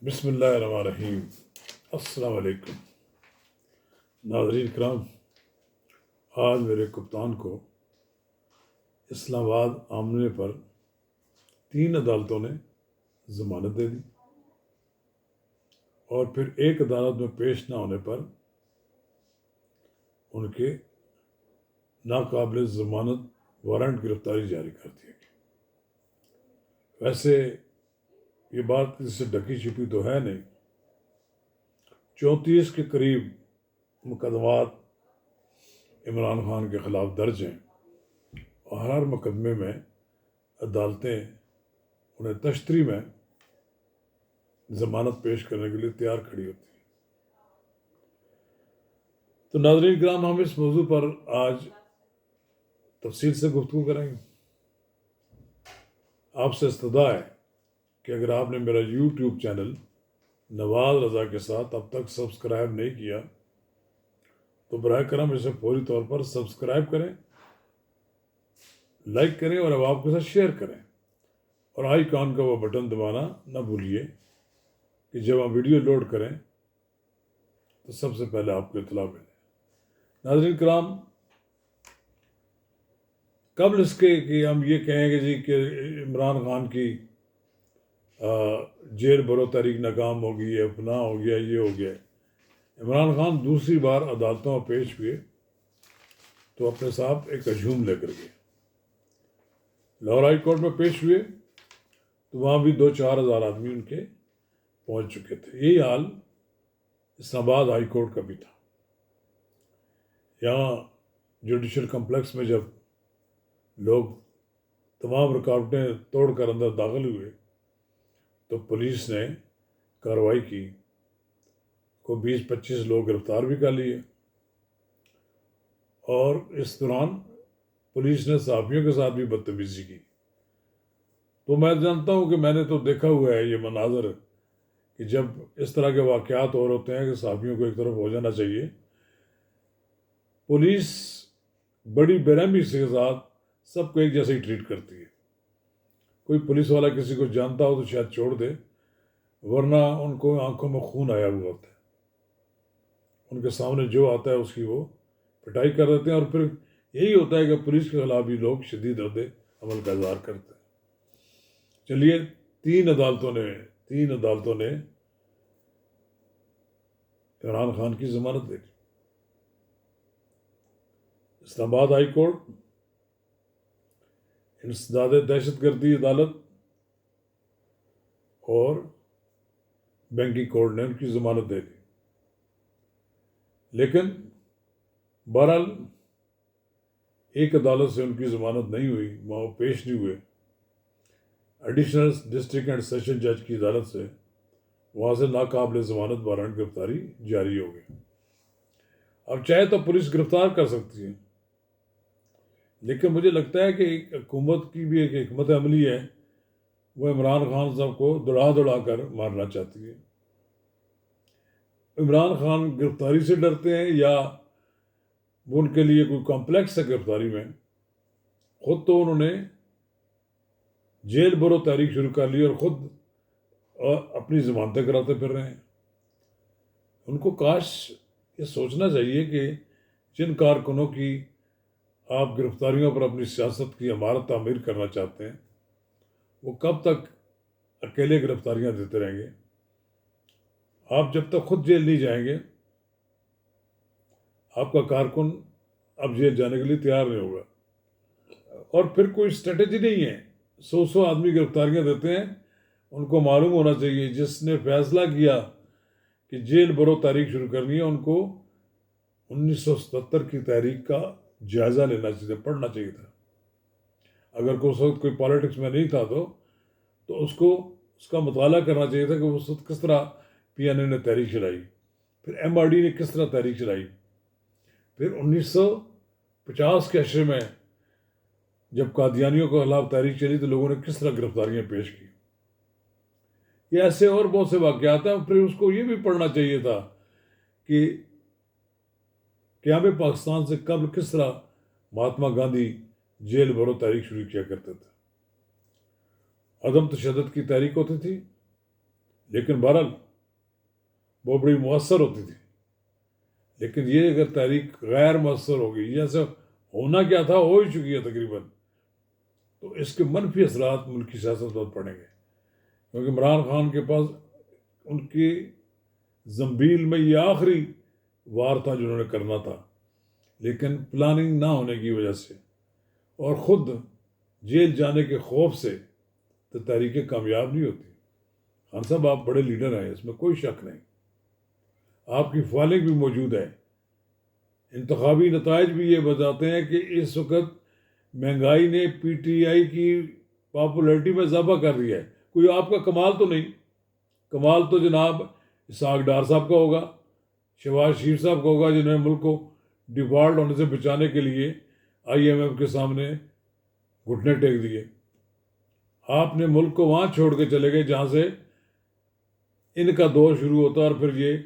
بسم اللہ الرحمن الرحیم۔ السلام علیکم ناظرین کرام، آج میرے کپتان کو اسلام آباد آمنے پر 3 عدالتوں نے ضمانت دے دی اور پھر ایک عدالت میں پیش نہ ہونے پر ان کے ناقابل ضمانت وارنٹ گرفتاری جاری کر دی گئی۔ ویسے یہ بات کسی سے ڈکی چھپی تو ہے نہیں، 34 کے قریب مقدمات عمران خان کے خلاف درج ہیں اور ہر مقدمے میں عدالتیں انہیں تشتری میں ضمانت پیش کرنے کے لیے تیار کھڑی ہوتی ہیں۔ تو ناظرین کرام، ہم اس موضوع پر آج تفصیل سے گفتگو کریں گے۔ آپ سے استدعا ہے کہ اگر آپ نے میرا یوٹیوب چینل نواز رضا کے ساتھ اب تک سبسکرائب نہیں کیا تو براہ کرم اسے فوری طور پر سبسکرائب کریں، لائک کریں اور اب آپ کے ساتھ شیئر کریں، اور آئی کان کا وہ بٹن دبانا نہ بھولیے کہ جب ہم ویڈیو لوڈ کریں تو سب سے پہلے آپ کو اطلاع ملے۔ ناظرین کرام، قبل اس کے کہ ہم یہ کہیں گے جی کہ عمران خان کی جیل برو تحریک ناکام ہو گئی ہے، فلاں ہو گیا، یہ ہو گیا، عمران خان دوسری بار عدالتوں میں پیش ہوئے تو اپنے ساتھ ایک ہجوم لے کر گئے۔ لاہور ہائی کورٹ میں پیش ہوئے تو وہاں بھی 2-4 ہزار آدمی ان کے پہنچ چکے تھے۔ یہی حال اسلام آباد ہائی کورٹ کا بھی تھا۔ یہاں جوڈیشل کمپلیکس میں جب لوگ تمام رکاوٹیں توڑ کر اندر داخل ہوئے تو پولیس نے کارروائی کی، کو 20-25 لوگ گرفتار بھی کر لیے، اور اس دوران پولیس نے صحافیوں کے ساتھ بھی بدتمیزی کی۔ تو میں جانتا ہوں کہ میں نے تو دیکھا ہوا ہے یہ مناظر کہ جب اس طرح کے واقعات اور ہوتے ہیں کہ صحافیوں کو ایک طرف ہو جانا چاہیے، پولیس بڑی بےرحمی کے ساتھ سب کو ایک جیسے ہی ٹریٹ کرتی ہے۔ کوئی پولیس والا کسی کو جانتا ہو تو شاید چھوڑ دے، ورنہ ان کو آنکھوں میں خون آیا ہوا ہوتا ہے، ان کے سامنے جو آتا ہے اس کی وہ پٹائی کر دیتے ہیں، اور پھر یہی ہوتا ہے کہ پولیس کے خلاف بھی لوگ شدید رد عمل کا اظہار کرتے ہیں۔ چلیے، 3 عدالتوں نے عمران خان کی ضمانت دے دی۔ اسلام آباد ہائی کورٹ، انسداد دہشت گردی عدالت اور بینکنگ کورٹ نے ان کی ضمانت دے دی، لیکن بہرحال ایک عدالت سے ان کی ضمانت نہیں ہوئی، وہاں وہ پیش نہیں ہوئے۔ ایڈیشنل ڈسٹرکٹ اینڈ سیشن جج کی عدالت سے وہاں سے ناقابل ضمانت وارنٹ گرفتاری جاری ہو گئی۔ اب چاہے تو پولیس گرفتار کر سکتی ہے، لیکن مجھے لگتا ہے کہ ایک حکومت کی بھی ایک حکمت عملی ہے، وہ عمران خان صاحب کو دوڑا کر مارنا چاہتی ہے۔ عمران خان گرفتاری سے ڈرتے ہیں یا وہ ان کے لیے کوئی کمپلیکس ہے گرفتاری میں؟ خود تو انہوں نے جیل برو تحریک شروع کر لی اور خود اپنی ضمانتیں کراتے پھر رہے ہیں۔ ان کو کاش یہ سوچنا چاہیے کہ جن کارکنوں کی آپ گرفتاریوں پر اپنی سیاست کی عمارت تعمیر کرنا چاہتے ہیں، وہ کب تک اکیلے گرفتاریاں دیتے رہیں گے؟ آپ جب تک خود جیل نہیں جائیں گے، آپ کا کارکن اب جیل جانے کے لیے تیار نہیں ہوگا، اور پھر کوئی اسٹریٹجی نہیں ہے۔ 100 آدمی گرفتاریاں دیتے ہیں، ان کو معلوم ہونا چاہیے جس نے فیصلہ کیا کہ جیل برو تحریک شروع کرنی ہے، ان کو 1977 کی تحریک کا جائزہ لینا چاہیے، پڑھنا چاہیے تھا۔ اگر اس وقت کوئی پالیٹکس میں نہیں تھا تو اس کو اس کا مطالعہ کرنا چاہیے تھا کہ اس وقت کس طرح پی این اے نے تحریک چلائی، پھر ایم آر ڈی نے کس طرح تحریک چلائی، پھر 1950 کے عشرے میں جب قادیانیوں کے خلاف تحریک چلی تو لوگوں نے کس طرح گرفتاریاں پیش کی۔ یہ ایسے اور بہت سے واقعات ہیں۔ پھر اس کو یہ بھی پڑھنا چاہیے تھا کہ قیام پاکستان سے قبل کس طرح مہاتما گاندھی جیل برو تحریک شروع کیا کرتے تھے۔ عدم تشدد کی تحریک ہوتی تھی، لیکن بہرحال وہ بڑی مؤثر ہوتی تھی. لیکن یہ اگر تحریک غیر مؤثر ہوگی، جیسے ہونا کیا تھا ہو ہی چکی ہے تقریباً، تو اس کے منفی اثرات ملکی سیاست پر پڑیں گے. کیونکہ عمران خان کے پاس ان کی زنبیل میں یہ آخری وار تھا جنہوں نے کرنا تھا، لیکن پلاننگ نہ ہونے کی وجہ سے اور خود جیل جانے کے خوف سے تو تحریکیں کامیاب نہیں ہوتی. خان صاحب آپ بڑے لیڈر ہیں، اس میں کوئی شک نہیں، آپ کی فائلنگ بھی موجود ہے. انتخابی نتائج بھی یہ بتاتے ہیں کہ اس وقت مہنگائی نے پی ٹی آئی کی پاپولیرٹی میں اضافہ کر دیا ہے. کوئی آپ کا کمال تو نہیں، کمال تو جناب اسحاق ڈار صاحب کا ہوگا، شہباز شریف صاحب کا ہوگا، جنہوں نے ملک کو ڈیفالٹ ہونے سے بچانے کے لیے آئی ایم ایف کے سامنے گھٹنے ٹیک دیے. آپ نے ملک کو وہاں چھوڑ کے چلے گئے جہاں سے ان کا دور شروع ہوتا ہے اور پھر یہ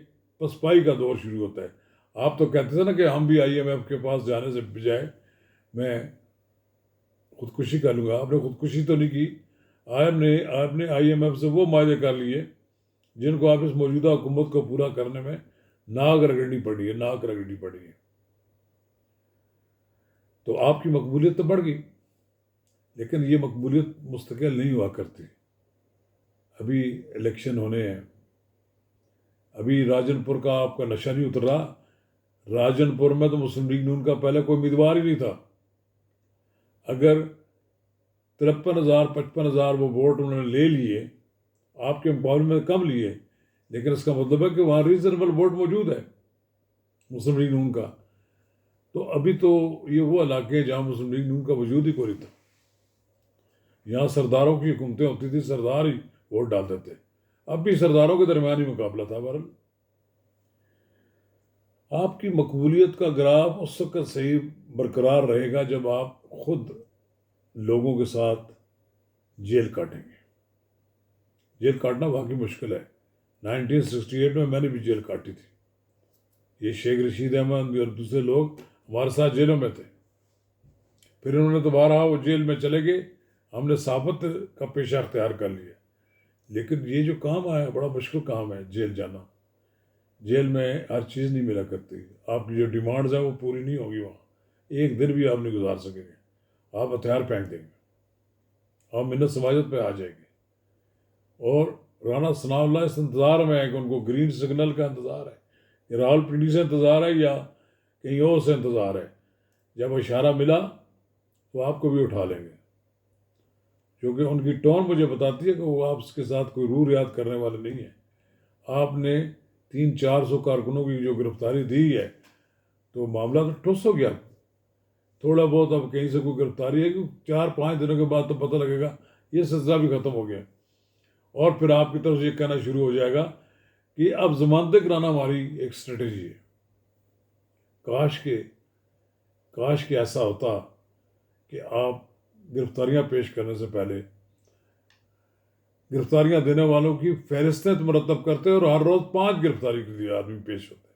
پسپائی کا دور شروع ہوتا ہے. آپ تو کہتے تھے نا کہ ہم بھی آئی ایم ایف کے پاس جانے سے بجائے میں خودکشی کر لوں گا. آپ نے خودکشی تو نہیں کی، آپ نے آئی ایم ایف سے وہ معاہدے کر لیے جن کو آپ اس موجودہ حکومت کو پورا کرنے میں ناک رگڑنی پڑی ہے. تو آپ کی مقبولیت تو بڑھ گئی، لیکن یہ مقبولیت مستقل نہیں ہوا کرتی. ابھی الیکشن ہونے ہیں، ابھی راجن پور کا آپ کا نشہ نہیں اتر رہا. راجن پور میں تو مسلم لیگ نون کا پہلے کوئی امیدوار ہی نہیں تھا. اگر 53,000 55,000 وہ ووٹ انہوں نے لے لیے، آپ کے مقابلے میں کم لیے، لیکن اس کا مطلب ہے کہ وہاں ریزنیبل ووٹ موجود ہے مسلم لیگ نون کا. تو ابھی تو یہ وہ علاقے ہیں جہاں مسلم لیگ نون کا وجود ہی کوئی نہیں تھا. یہاں سرداروں کی حکومتیں ہوتی تھی، سردار ہی ووٹ ڈالتے تھے. اب بھی سرداروں کے درمیان ہی مقابلہ تھا. بہرحال آپ کی مقبولیت کا گراف اس وقت صحیح برقرار رہے گا جب آپ خود لوگوں کے ساتھ جیل کاٹیں گے. جیل کاٹنا واقعی مشکل ہے. 1968 میں نے بھی جیل کاٹی تھی. یہ شیخ رشید احمد اور دوسرے لوگ ہمارے ساتھ جیلوں میں تھے. پھر انہوں نے دوبارہ وہ جیل میں چلے گئے، ہم نے ثابت کا پیشہ اختیار کر لیا. لیکن یہ جو کام آیا بڑا مشکل کام ہے جیل جانا. جیل میں ہر چیز نہیں ملا کرتی. آپ کی جو ڈیمانڈز ہیں وہ پوری نہیں ہوگی. وہاں ایک دن بھی آپ نہیں گزار سکیں گے. آپ ہتھیار پھینک دیں گے، آپ منت سماجت پہ آ جائیں گے. اور رانا ثناء اللہ اس انتظار میں ہے کہ ان کو گرین سگنل کا انتظار ہے، کہ راول پنڈی سے انتظار ہے یا کہیں اور سے انتظار ہے. جب اشارہ ملا تو آپ کو بھی اٹھا لیں گے. کیونکہ ان کی ٹون مجھے بتاتی ہے کہ وہ آپ کے ساتھ کوئی روح ریاض کرنے والے نہیں ہیں. آپ نے 300-400 کارکنوں کی جو گرفتاری دی ہے تو معاملہ تو ٹھوس ہو گیا. تھوڑا بہت اب کہیں سے کوئی گرفتاری ہے کہ 4-5 دنوں کے بعد تو پتہ لگے گا یہ سلسلہ بھی ختم ہو گیا. اور پھر آپ کی طرف سے یہ کہنا شروع ہو جائے گا کہ اب ضمانتیں کرانا ہماری ایک اسٹریٹجی ہے. کاش کہ ایسا ہوتا کہ آپ گرفتاریاں پیش کرنے سے پہلے گرفتاریاں دینے والوں کی فہرستیں مرتب کرتے اور ہر روز 5 گرفتاری کے لیے آدمی پیش ہوتے.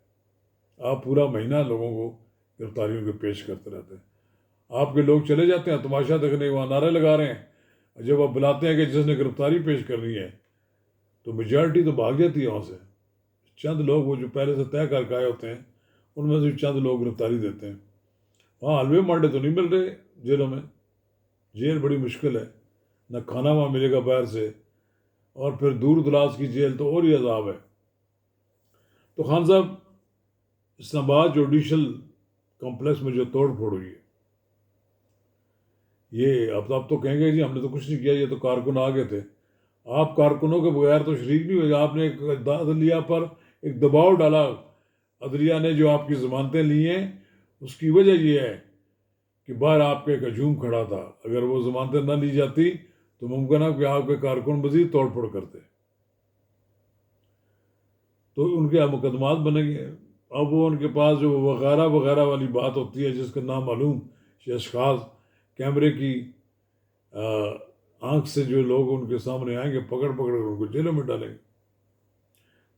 آپ پورا مہینہ لوگوں کو گرفتاریوں کے پیش کرتے رہتے ہیں. آپ کے لوگ چلے جاتے ہیں تماشا دیکھنے، وہاں نعرے لگا رہے ہیں. جب آپ بلاتے ہیں کہ جس نے گرفتاری پیش کرنی ہے تو میجارٹی تو بھاگ جاتی ہے وہاں سے. چند لوگ وہ جو پہلے سے طے کر کے آئے ہوتے ہیں ان میں سے چند لوگ گرفتاری دیتے ہیں. وہاں حلوے مانڈے تو نہیں مل رہے جیلوں میں. جیل بڑی مشکل ہے، نہ کھانا وہاں ملے گا باہر سے، اور پھر دور دراز کی جیل تو اور ہی عذاب ہے. تو خان صاحب اسلام آباد جوڈیشل کمپلیکس میں جو توڑ پھوڑ ہوئی ہے، یہ اب تو کہیں گے جی ہم نے تو کچھ نہیں کیا، یہ تو کارکن آ گئے تھے. آپ کارکنوں کے بغیر تو شریک نہیں ہوئے. آپ نے ایک عدلیہ پر ایک دباؤ ڈالا. عدلیہ نے جو آپ کی ضمانتیں لی ہیں اس کی وجہ یہ ہے کہ باہر آپ کا ایک ہجوم کھڑا تھا. اگر وہ ضمانتیں نہ لی جاتی تو ممکن ہے کہ آپ کے کارکن مزید توڑ پھوڑ کرتے. تو ان کے مقدمات بنے گے. اب وہ ان کے پاس جو وغیرہ وغیرہ والی بات ہوتی ہے جس کا نامعلوم اشخاص کیمرے کی آنکھ سے جو لوگ ان کے سامنے آئیں گے پکڑ کر ان کو جیلوں میں ڈالیں گے.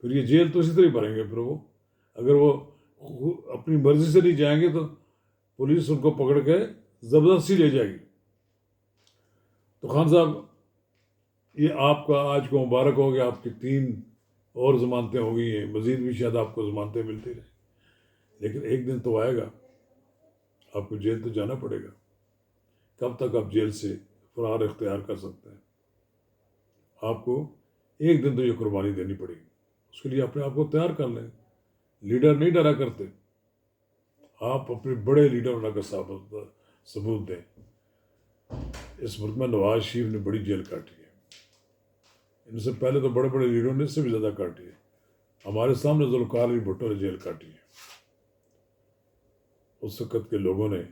پھر یہ جیل تو اسی طرح بھریں گے. پھر وہ اگر وہ اپنی مرضی سے نہیں جائیں گے تو پولیس ان کو پکڑ کے زبردستی لے جائے گی. تو خان صاحب یہ آپ کا آج کو مبارک ہو گیا، آپ کی 3 اور ضمانتیں ہو گئی ہیں، مزید بھی شاید آپ کو ضمانتیں ملتی رہیں، لیکن ایک دن تو آئے گا آپ کو جیل تو جانا پڑے گا۔ کب تک آپ جیل سے فرار اختیار کر سکتے ہیں؟ آپ کو ایک دن تو یہ قربانی دینی پڑے گی، اس کے لیے اپنے آپ کو تیار کر لیں۔ لیڈر نہیں ڈرا کرتے، آپ اپنے بڑے لیڈر ہونے کا ثبوت دیں۔ اس ملک میں نواز شریف نے بڑی جیل کاٹی ہے، ان سے پہلے تو بڑے بڑے لیڈروں نے اس سے بھی زیادہ کاٹی ہے۔ ہمارے سامنے ذوالفقار علی بھٹو نے جیل کاٹی ہے، اس وقت کے لوگوں نے،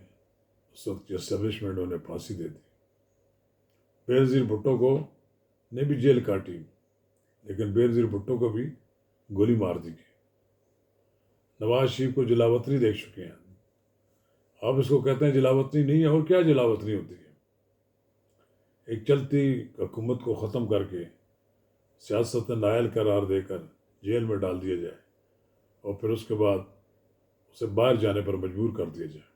اس وقت کی اسٹیبلشمنٹ انہیں پھانسی دے دی۔ بےنظیر بھٹو کو نے بھی جیل کاٹی، لیکن بےنظیر بھٹو کو بھی گولی مار دی گئی۔ نواز شریف کو جلاوطنی دیکھ چکے ہیں، آپ اس کو کہتے ہیں جلاوطنی نہیں ہے، اور کیا جلاوطنی ہوتی ہے؟ ایک چلتی حکومت کو ختم کر کے سیاست نائل قرار دے کر جیل میں ڈال دیا جائے، اور پھر اس کے بعد اسے باہر جانے پر مجبور کر دیا جائے۔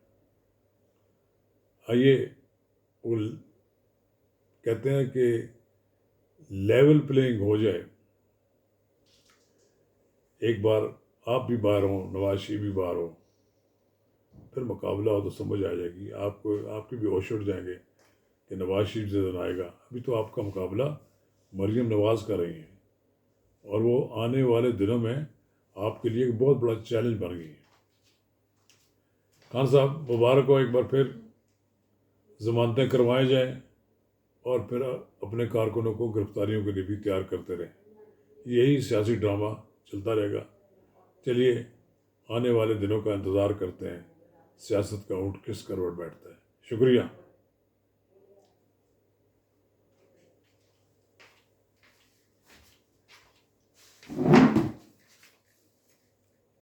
آئیے وہ کہتے ہیں کہ لیول پلینگ ہو جائے، ایک بار آپ بھی باہر ہوں، نواز شریف بھی باہر ہو، پھر مقابلہ ہو تو سمجھ آ جائے گی آپ کو، آپ کے بھی ہوش اٹھ جائیں گے کہ نواز شریف سے دن آئے گا۔ ابھی تو آپ کا مقابلہ مریم نواز کر رہی ہیں، اور وہ آنے والے دنوں میں آپ کے لیے ایک بہت بڑا چیلنج بن گئی ہے۔ خان صاحب مبارک ہو، ایک بار پھر ضمانتیں کروائے جائیں، اور پھر اپنے کارکنوں کو گرفتاریوں کے لیے بھی تیار کرتے رہیں۔ یہی سیاسی ڈرامہ چلتا رہے گا۔ چلیے آنے والے دنوں کا انتظار کرتے ہیں، سیاست کا اونٹ کس کروٹ بیٹھتا ہے۔ شکریہ۔